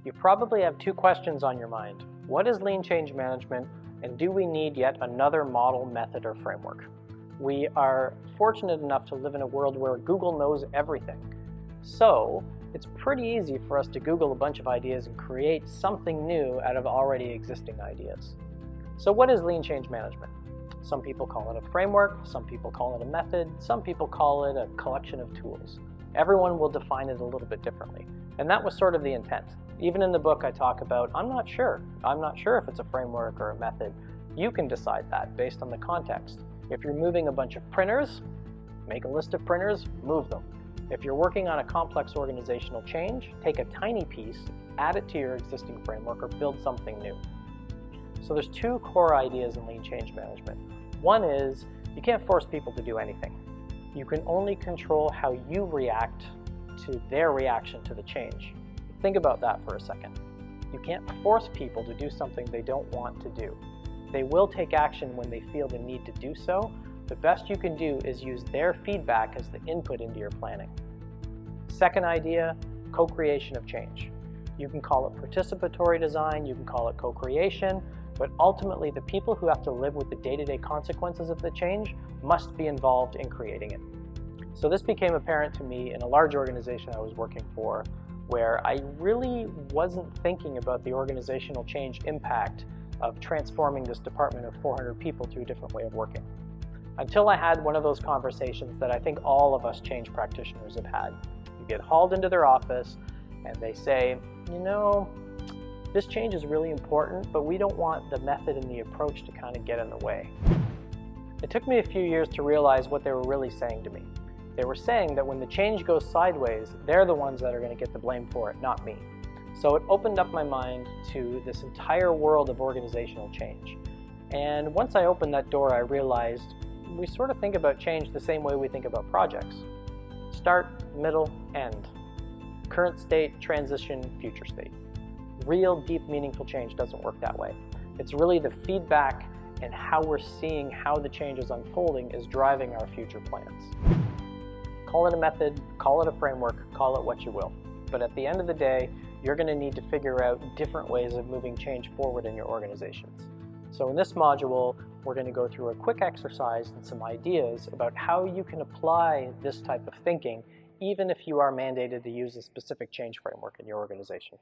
You probably have two questions on your mind. What is lean change management, and do we need yet another model, method, or framework? We are fortunate enough to live in a world where Google knows everything. So it's pretty easy for us to Google a bunch of ideas and create something new out of already existing ideas. So what is lean change management? Some people call it a framework, some people call it a method, some people call it a collection of tools. Everyone will define it a little bit differently. And that was sort of the intent. Even in the book I talk about, I'm not sure if it's a framework or a method. You can decide that based on the context. If you're moving a bunch of printers, make a list of printers, move them. If you're working on a complex organizational change, take a tiny piece, add it to your existing framework, or build something new. So there's two core ideas in lean change management. One is you can't force people to do anything. You can only control how you react to their reaction to the change. Think about that for a second. You can't force people to do something they don't want to do. They will take action when they feel the need to do so. The best you can do is use their feedback as the input into your planning. Second idea, co-creation of change. You can call it participatory design, you can call it co-creation, but ultimately the people who have to live with the day-to-day consequences of the change must be involved in creating it. So this became apparent to me in a large organization I was working for, where I really wasn't thinking about the organizational change impact of transforming this department of 400 people to a different way of working. Until I had one of those conversations that I think all of us change practitioners have had. You get hauled into their office and they say, you know, this change is really important, but we don't want the method and the approach to kind of get in the way. It took me a few years to realize what they were really saying to me. They were saying that when the change goes sideways, they're the ones that are going to get the blame for it, not me. So it opened up my mind to this entire world of organizational change. And once I opened that door, I realized we sort of think about change the same way we think about projects. Start, middle, end. Current state, transition, future state. Real, deep, meaningful change doesn't work that way. It's really the feedback and how we're seeing how the change is unfolding is driving our future plans. Call it a method, call it a framework, call it what you will. But at the end of the day, you're going to need to figure out different ways of moving change forward in your organizations. So in this module, we're going to go through a quick exercise and some ideas about how you can apply this type of thinking, even if you are mandated to use a specific change framework in your organization.